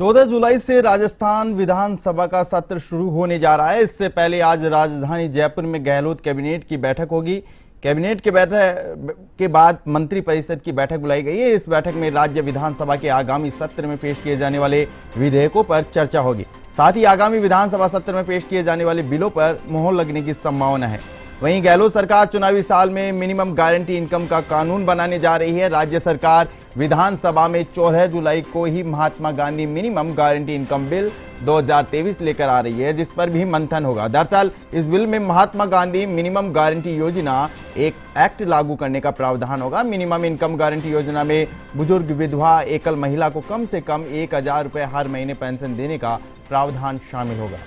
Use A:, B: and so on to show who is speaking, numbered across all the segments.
A: 14 जुलाई से राजस्थान विधानसभा का सत्र शुरू होने जा रहा है। इससे पहले आज राजधानी जयपुर में गहलोत कैबिनेट की बैठक होगी। कैबिनेट के बैठक के बाद मंत्रिपरिषद की बैठक बुलाई गई है। इस बैठक में राज्य विधानसभा के आगामी सत्र में पेश किए जाने वाले विधेयकों पर चर्चा होगी। साथ ही आगामी विधानसभा सत्र में पेश किए जाने वाले बिलों पर मोहर लगने की संभावना है। वहीं गहलोत सरकार चुनावी साल में मिनिमम गारंटी इनकम का कानून बनाने जा रही है। राज्य सरकार विधानसभा में 14 जुलाई को ही Mahatma Gandhi minimum guarantee income bill 2023 लेकर आ रही है, जिस पर भी मंथन होगा। दरअसल इस बिल में महात्मा गांधी मिनिमम गारंटी योजना एक एक्ट लागू करने का प्रावधान होगा। मिनिमम इनकम गारंटी योजना में बुजुर्ग, विधवा, एकल महिला को कम से कम 1000 रुपए हर महीने पेंशन देने का प्रावधान शामिल होगा।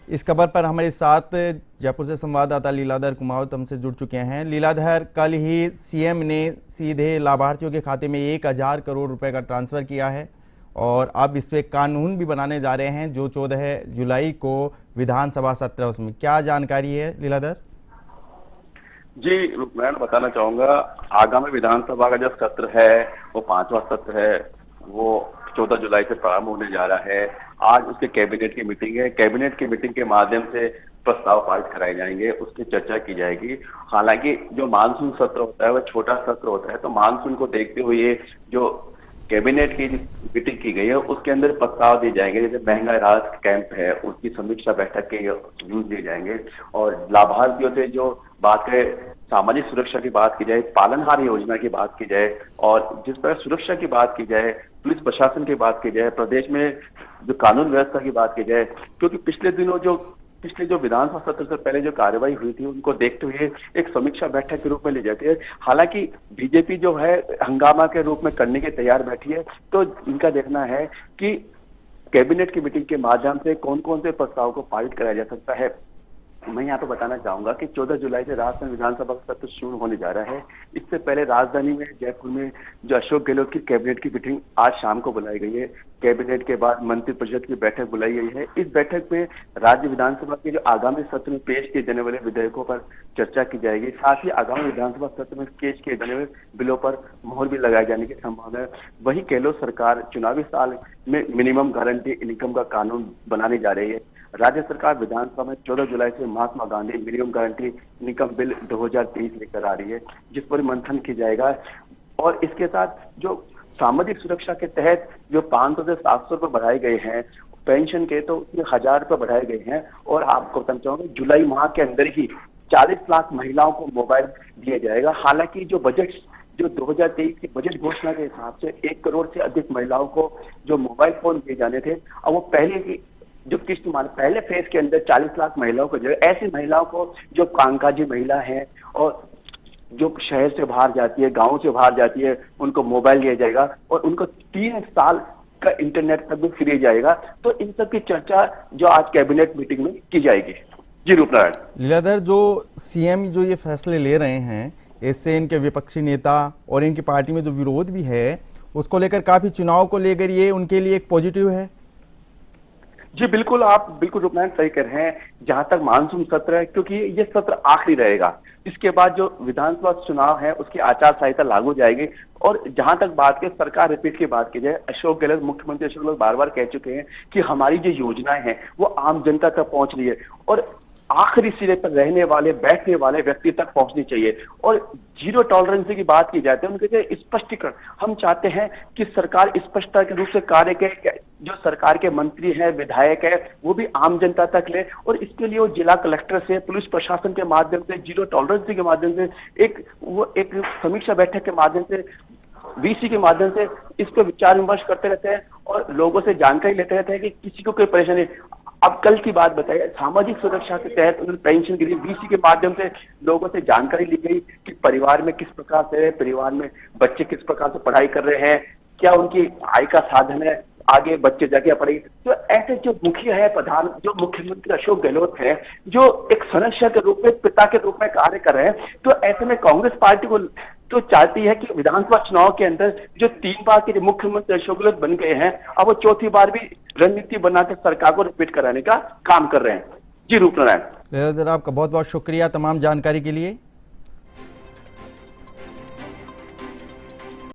A: इस खबर पर हमारे साथ जयपुर से संवाददाता लीलाधर कुमावत हमसे जुड़ चुके हैं। लीलाधर, कल ही सीएम ने सीधे लाभार्थियों के खाते में 1000 करोड़ रुपए का ट्रांसफर किया है और अब इस पे कानून भी बनाने जा रहे हैं जो 14 जुलाई को विधानसभा सत्र है। उसमें क्या जानकारी है लीलाधर?
B: जी, मैं बताना चाहूंगा, आगामी विधानसभा का जो सत्र है वो 5वां सत्र है। वो 14 जुलाई से प्रारंभ होने जा रहा है। आज उसके कैबिनेट की मीटिंग है। कैबिनेट की मीटिंग के माध्यम से प्रस्ताव पारित कराए जाएंगे, उसकी चर्चा की जाएगी। हालांकि जो मानसून सत्र होता है वह छोटा सत्र होता है, तो मानसून को देखते हुए जो कैबिनेट की मीटिंग की गई है उसके अंदर प्रस्ताव दिए जाएंगे। जैसे महंगाई राहत कैंप है उसकी समीक्षा बैठक के न्यूज दिए जाएंगे और लाभार्थियों से जो बात है, सामाजिक सुरक्षा की बात की जाए, पालनहार योजना की बात की जाए और जिस तरह सुरक्षा की बात की जाए, पुलिस प्रशासन की बात की जाए, प्रदेश में जो कानून व्यवस्था की बात की जाए, क्योंकि पिछले जो विधानसभा सत्र से पहले जो कार्रवाई हुई थी उनको देखते हुए एक समीक्षा बैठक के रूप में ली जाती है। हालांकि बीजेपी जो है हंगामा के रूप में करने के तैयार बैठी है, तो इनका देखना है कि कैबिनेट की मीटिंग के माध्यम से कौन कौन से प्रस्ताव को पारित कराया जा सकता है। मैं यहाँ पे बताना चाहूंगा कि 14 जुलाई से राजस्थान विधानसभा का सत्र शुरू होने जा रहा है। इससे पहले राजधानी में जयपुर में जो अशोक गहलोत की कैबिनेट की मीटिंग आज शाम को बुलाई गई है। कैबिनेट के बाद मंत्रिपरिषद की बैठक बुलाई गई है। इस बैठक में राज्य विधानसभा के जो आगामी सत्र में पेश किए जाने वाले विधेयकों पर चर्चा की जाएगी। साथ ही आगामी विधानसभा सत्र में पेश किए जाने वाले बिलों पर मोहर भी लगाए जाने की संभावना है। वही गहलोत सरकार चुनावी साल में मिनिमम गारंटी इनकम का कानून बनाने जा रही है। राज्य सरकार विधानसभा में 14 जुलाई से Mahatma Gandhi minimum guarantee income bill 2023 लेकर आ रही है, जिस पर मंथन किया जाएगा। और इसके साथ जो सामाजिक सुरक्षा के तहत जो 500 से 700 रुपए बढ़ाए गए हैं पेंशन के, तो उसमें 1000 रुपए बढ़ाए गए हैं। और आपको बताना चाहूंगा, जुलाई माह के अंदर ही 40 लाख महिलाओं को मोबाइल दिया जाएगा। हालांकि जो 2023 की बजट घोषणा के हिसाब से 1 करोड़ से अधिक महिलाओं को जो मोबाइल फोन दिए जाने थे, अब वो पहले की जो किस्त पहले फेज के अंदर 40 लाख महिलाओं को, ऐसी महिलाओं को जो कामकाजी महिला है और जो शहर से बाहर जाती है, गांव से बाहर जाती है, उनको मोबाइल दिया जाएगा और उनको 3 साल का इंटरनेट तक भी फ्री जाएगा। तो इन सब की चर्चा जो आज कैबिनेट मीटिंग में की जाएगी। जी रूपनारायण।
A: लीलाधर, जो सीएम जो ये फैसले ले रहे हैं, इससे इनके विपक्षी नेता और इनकी पार्टी में जो विरोध भी है उसको लेकर काफी चुनाव को लेकर ये उनके लिए एक पॉजिटिव है।
B: जी बिल्कुल, आप बिल्कुल रूपनारायण सही कह रहे हैं। जहां तक मानसून सत्र है, क्योंकि ये सत्र आखिरी रहेगा, इसके बाद जो विधानसभा चुनाव है उसकी आचार संहिता लागू जाएगी। और जहां तक बात की सरकार रिपीट की बात की जाए, अशोक गहलोत, मुख्यमंत्री अशोक गहलोत बार बार कह चुके हैं कि हमारी जो योजनाएं हैं वो आम जनता तक पहुंच रही है और आखिरी सिरे पर रहने वाले, बैठने वाले व्यक्ति तक पहुंचनी चाहिए। और जीरो टॉलरेंस की बात की जाती है, उनके स्पष्टीकरण हम चाहते हैं कि सरकार स्पष्टता के रूप से कार्य के, जो सरकार के मंत्री हैं, विधायक है, वो भी आम जनता तक ले। और इसके लिए वो जिला कलेक्टर से, पुलिस प्रशासन के माध्यम से, जीरो टॉलरेंस के माध्यम से एक समीक्षा बैठक के माध्यम से, वीसी के माध्यम से इस पर विचार विमर्श करते रहते हैं और लोगों से जानकारी लेते रहते हैं कि किसी को कोई परेशानी। अब कल की बात बताइए, सामाजिक सुरक्षा के तहत उन्होंने पेंशन के लिए वीसी के माध्यम से लोगों से जानकारी ली गई कि परिवार में किस प्रकार से, परिवार में बच्चे किस प्रकार से पढ़ाई कर रहे हैं, क्या उनकी आय का साधन है, आगे बच्चे जाके पढ़ेंगे। तो ऐसे जो मुखिया है, प्रधान जो मुख्यमंत्री अशोक गहलोत है, जो एक संरक्षक के रूप में, पिता के रूप में कार्य कर रहे हैं, तो ऐसे में कांग्रेस पार्टी को तो चाहती है कि विधानसभा चुनाव के अंदर जो 3 बार के जो मुख्यमंत्री अशोक गहलोत बन गए हैं, अब वो चौथी बार भी रणनीति बनाकर सरकार को रिपीट कराने का काम कर रहे हैं। जी रूपनारायण।
A: आपका बहुत बहुत शुक्रिया तमाम जानकारी के लिए।